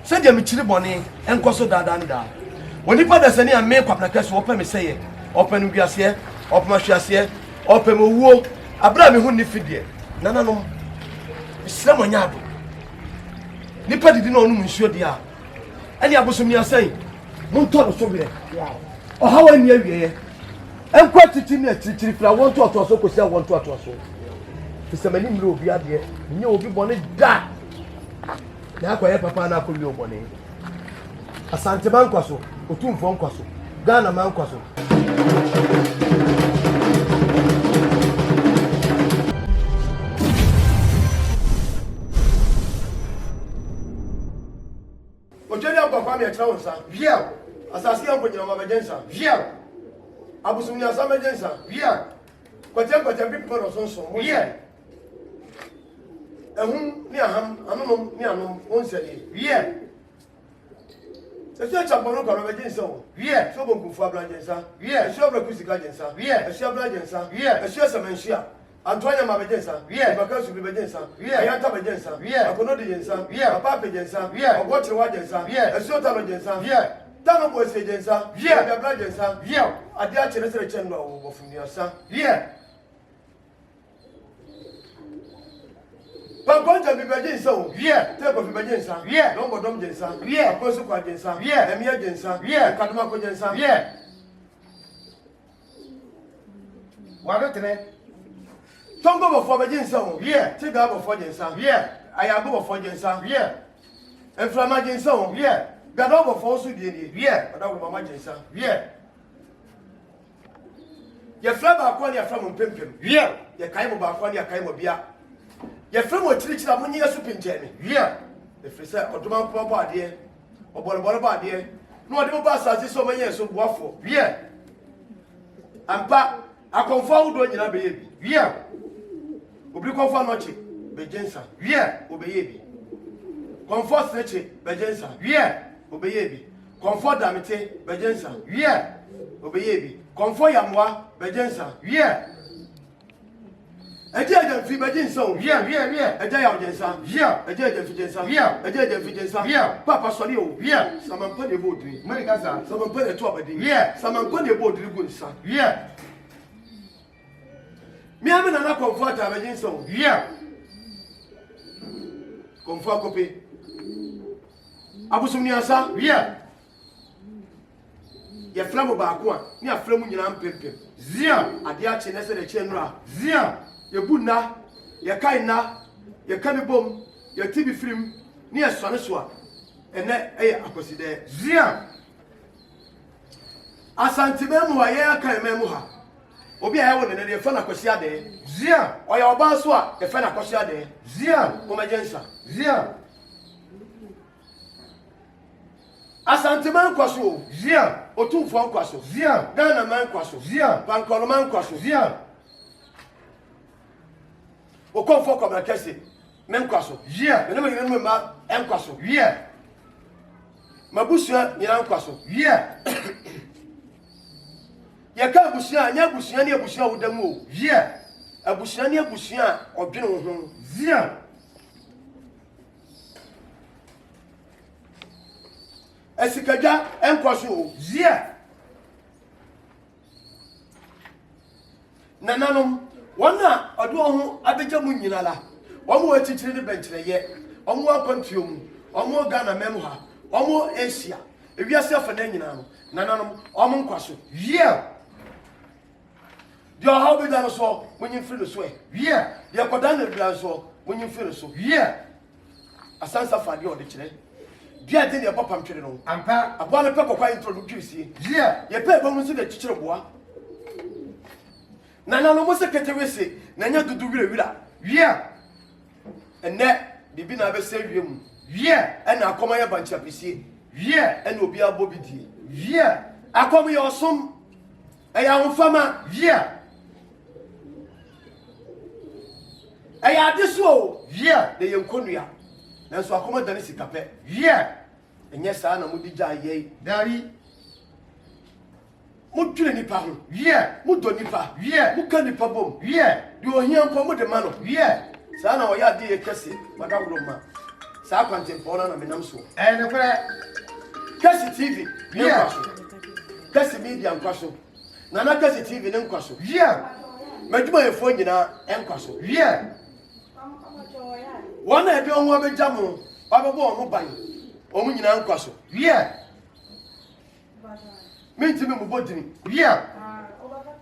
Send your michili bonnie and coso da. When you put the senior make up the case, open me say, open we are here, open my shares here, open my wool, Abraham who need feed. No. Islam on yard. Nipa didn't know monsieur dear. Any abosomia say, Monton so be. Or how any year. And quite a team if I want to also because I want to also. It's a many will be out there. You will be born that. Now, papa and I could be born. A Santa Banquaso, or two phone quasso, Ghana Manquaso. Ojelia papa me travel sir. Via. As I see up with your mama Jensa. Via. Abusumia Sama Jensa. Via. Quatem people or so. Via. And whom near him, Anum, near him, once a day. Via. The church of Bono Jensa. Via. So good for Blajensa. Via. A shop of Kusica Jensa. Via. A shop of Blajensa. Via. A shop of Mensia. Antoine Mabajensa, yeah, because you be Jensa, yeah, Yanta Bajensa, yeah, Akono Jensa, yeah, Papa Jensa, yeah, Watch Wajensa, yeah, a short of Jensa, yeah, Tano Komfor, yeah, the Blajensa, yeah, a dear Chelsea of Funiosa, yeah. Pamponta Bibajensa, yeah, Table Bibajensa, yeah, Lombodom Jensa, yeah, Apostle Jensa, yeah, Emia Jensa, yeah, Kadamako Jensa, yeah. What a Tongo for Bajensa, yeah, take up for Jensa, yeah, I am over for Jensa, yeah, and from my Jensa, yeah, got over for Sudi, yeah, but over my Jensa, yeah. Your flabber Aquania from Pimpim, yeah, your Kaimo Baquania Kaimo Bia. Your friend will teach that when you are supping Jenny, yeah, if you say, or to my papa dear, or Bonababa dear, no, the bus has so many years so waffle, yeah, and pa, I confound when you are baby, yeah. Obi Komfor noche bejensa wie obeyebi Komfor seche bejensa wie obeyebi Komfor damete bejensa wie obeyebi Komfor yamwa bejensa wie eje fi bejensa wie eje ya bejensa wie eje fi bejensa wie eje fi bejensa wie papa sori o wie samanpa de bodri merikaza samanpa de to abadi wie samanpa de bodri gunsa wie me am na Komfor ta bejensa wie Komfor kope abusumni asa wie ye flamo ba ko a ni aflamu nyina mpempem zia ade a che nese de che nura zia ye bunna ye kaina ye kanibom ye tibi film ni ye sone so a ene AKWASIDAE zia asantime mu aye akan memu ha obi aye won ne de fa na AKWASIDAE zia oya oba so a de fa na AKWASIDAE zia o majensa zia asantime kwaso zia otumfo kwaso zia Ghana man kwaso zia Pankoro man kwaso zia o Komfor Oy3ade3yie Kesse men kwaso zia ene me ngene ma en kwaso zia mabusua nyina kwaso zia ye ka abusua nya abusua ne abusua wodamu o zia abusua ne abusua odwene wo ho zia esikaja enkwaso zia nananom wana odo ho abeja mu nyina la omo achichire ne benchireye omo akontuom omo Ghana memu ha omo Asia ewiase afana nyina no nananom omo nkwaso zia dio ha be dan so munyin firi so e zia dia kodan na bia so munyin firi so zia asansa fadi o de kire dia de ne papa mtwere no ampa aboa me pe kokwa introduce zia ye pe ba mu so de chichire boa nana no mo se ketewese na nya dudu wira zia ene bibi na be se wiem zia ena akoma ye bancha pisi zia ena obi abobidie zia akoma ye osom eya honfama zia eya deso zia de ye nkonua nanso akoma dane sikape zia enye saa na mudi gya ye dari mudwire nipa ho zia mudo nipa zia muka nipa bom zia de ohia mpo mu de ma no zia saa na oya de ye Kesse madawro ma Sa kwantempo na menam so. No kure. Kesse TV. Yeah. Kesse media nkwaso. Nana Kesse TV ne nkwaso. Yeah. Maduma ye fo nyina enkwaso. Yeah. Wana ebe onwo abeja mo, abebo omo ban. Omo nyina nkwaso. Yeah. Mentimi mu bodini. Yeah.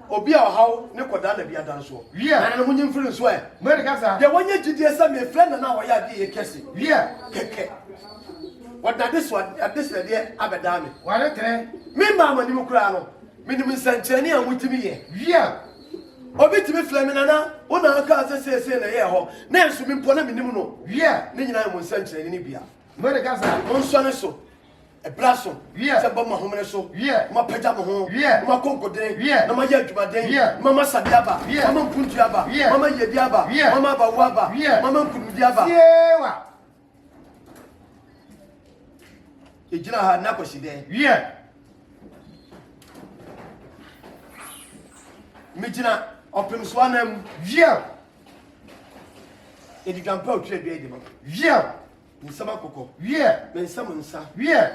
Obi a hawo ne koda na bia dan so. Yeah. Na munyi mfiri so e. Mwere kasa. De wonye gidie sa me friend na wo ya die Kesse. Yeah. Keke. What that this one at this idea abedame. Wane tere. Me mama ni mukura no. Me ni msanchani a wutimi ye. Yeah. Obi timi flame na wona aka sese na ye ho. Na enso mi mpo na minim no. Yeah. Ni nyina mo nsanchani ni bia. Mwere kasa. Mo nso ne so. E blaso. Yeah. Se bo ma homene so. Yeah. Ma pagya mo ho. Yeah. Ma konkoden. Yeah. Na ma ye adwumaden. Yeah. Mama sabiaba. Yeah. Mama mpuntu aba. Yeah. Mama yedi aba. Yeah. Mama bawu aba. Yeah. Mama nkunudi aba. Yewa. Ejina ha na AKWASIDAE. Yeah. Mijina opem so anam. Yeah. Edigampa otwe edi mo. Yeah. Nsama kokko. Yeah. Mensam nsa. Yeah.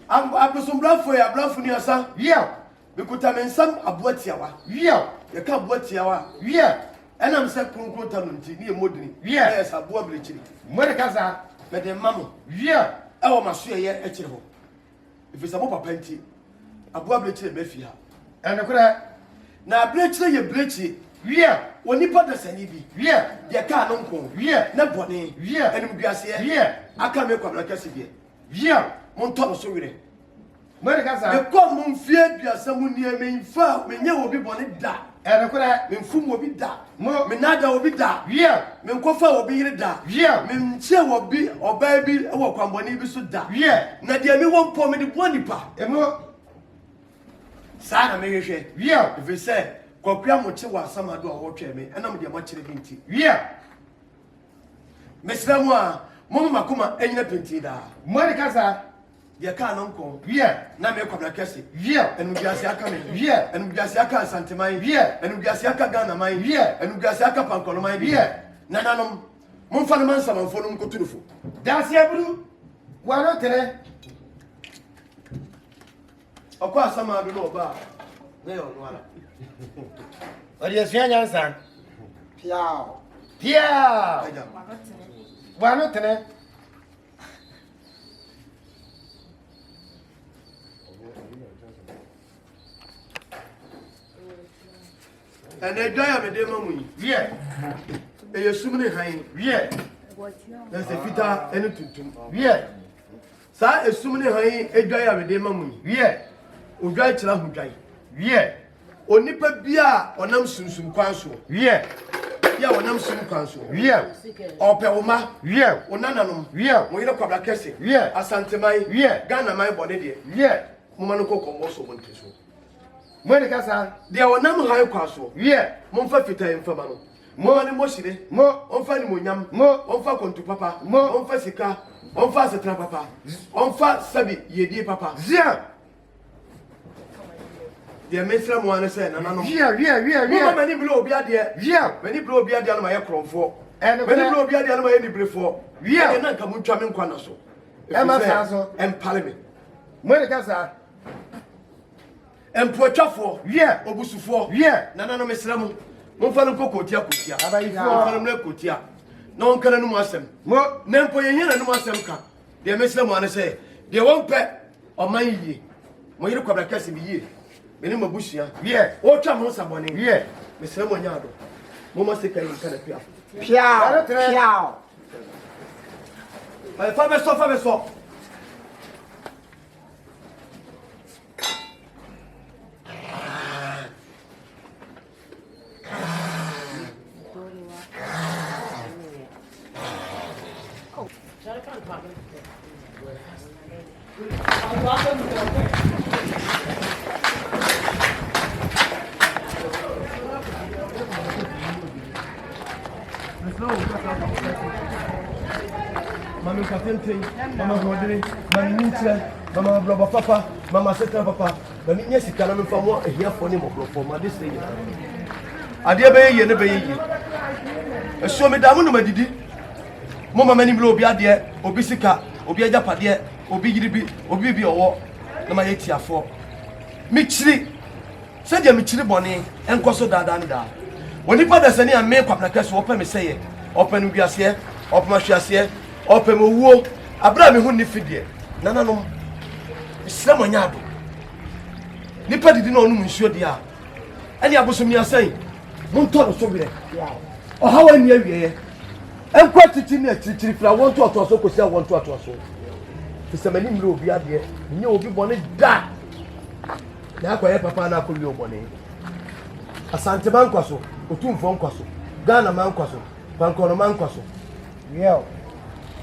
Abosombrafo ya brafo ni asa. Yeah. Bekuta mensam aboatiawa. Yeah. Ye ka aboatiawa. Yeah. Enam se kronkron tanu nti ni emodini. Yeah. Yes abo ablechiri. Mwere kasa. Me de mamo. Yeah. Ewo maso ye ekire ho. Ifisa mo papa nti abo ablechiri be fi ha. No kure. Na ablechiri ye blechi. Yeah. Onipa da sani bi. Yeah. Ye ka no nko. Yeah. Na bone. Yeah. Enum duase ye. Yeah. Aka me kwabra kase bi. Yeah. Mon to so wire. Mwere kasa. Me kom mon fie duase mu nie me nfa me nye obi bone da. No kure. Me mfum obi da. Mo. Me nada obi da. Yeah. Me nkofa obi yire da. Yeah. Me nche obi oba bi e wo kwamboni bi so da. Yeah. Na de me won po me de bo nipa. Emo. Sa na me hwehwe. Yeah. If say kwakua mo che wa samado a wo twa me enam de mo kire bi nti. Yeah. Me sira mo a mo makoma enyina penti da. Mwere kasa. De ka no nko. Yeah. Na me kwabra kese. Yeah. Enu biase aka me. Yeah. Enu biase aka santeman. Yeah. Enu biase aka Ghana man. Yeah. Enu biase aka pankoloman. Yeah. Nananom mo fa no man samanfo no nkoturufo. Dasi abru. Wane tere. Okwa asama do no oba. Na yo no ala. Odi esua nyansa. Piao. Piao. Aja. Wane tere. Ene dwa me de mamu yi. Yeah. E yesumne han. Yeah. Na se fita ene tuntum. Yeah. Sa esumne han edwa ya me de mamu yi. Yeah. Odwa kira hodwan. Yeah. Onipa bia onam sunsum kwan so. Yeah. Ya onam sum kwan so. Yeah. Opewoma. Yeah. Onananom. Yeah. Mo yire kwabra kese. Yeah. Asanteman. Yeah. Ghana man bode de. Yeah. Mo man ko kombo so monte so. Mwere kasa. De onam han kwa so. Yeah. Mo mfa fita mfama no. Mo ne mo shire. Mo. Onfa ni monyam. Mo. Onfa kontu papa. Mo. Onfa sika. Onfa asetra papa. Onfa sabi yedie papa. Zia. De mesra mo ane se nananom. Yeah. Mo mani blo obi ade. Yeah. Mani blo obi ade no ma ye kromfo. And Mani blo obi ade no ma ye nibrefo. Yeah. E na nka mu ntwa me nkwa na so. Emma Sasso. Empale me. Mwere kasa. Empoatwafo. Yeah. Obusufo. Yeah. Nananom mesra mo. Mo fa no kokotia kotia. Abayifo. Mo fa no mle kotia. Na on kana no mu asem. Mo. Na mpo ye hena no mu asem ka. De mesra mo ane se. De won pe oman yie. Mo yire kwabra kase bi yie. Meni mabushia. Yeah. O twa mo sabone. Yeah. Mesra mo nyaado. Mo ma se kan kana pia. Piao. Piao. Vai fa be so. Mama Katente, Mama Rodri, Mama Nintra, Mama Bloba Papa, Mama Setra Papa, Mama Yesika, and from what here for him of for this thing. I dear bay, and a baby. A show me down on my didi. Mama many blow be ade, obi sika, obi ajapade, obi yiribi, obi bi owo. Na ma yetia for. Me chiri. Said ya me chiri boni, enkoso dada nda. Onipa da sani a me kwapna kese wo pe me seye. Open wiase, open mahwiase, open owuo. Abra me hu ni fidie. Nananom. Islam anyado. Nipa didi na onum nsuo dia. Ani abosom ya sai. Monto no so bire. Ohawa ni awieye. Enkwa titi ni achichiri fra wonto otoso kosi a wonto otoso. Fisamani mre obi ade. Nye obi bone da. Na akwaye papa na akoli obone. Asante bankwaso, otumfo nkwaso. Ghana mankwaso, bankono mankwaso. Yo.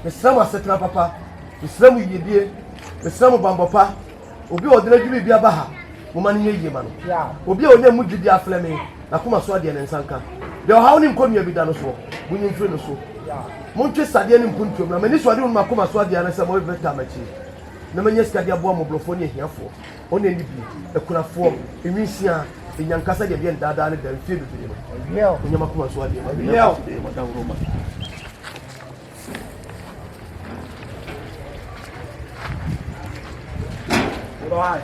Mesramu asetra papa. Mesramu yedie. Mesramu bambopa. Obi odena dwumi bia baha. Mumani yeye mano. Obi onye mudwidi afleme. Na kuma so ade ne nsanka. De ohaw ni nkomia bi da no so. Munyi mfiri no so. Montwe sade ni mpuntuom na mani so ade no kuma so ade na se mo beta machi. Na manya skade abo amoblofo ni ehiafo. One ni bi ekunafo enwinsia enyankasa de bia ndada ne da mfie bibiri no. Yo. Onya makuma so ade. Yo. Madam Roma. Right.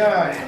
Yeah.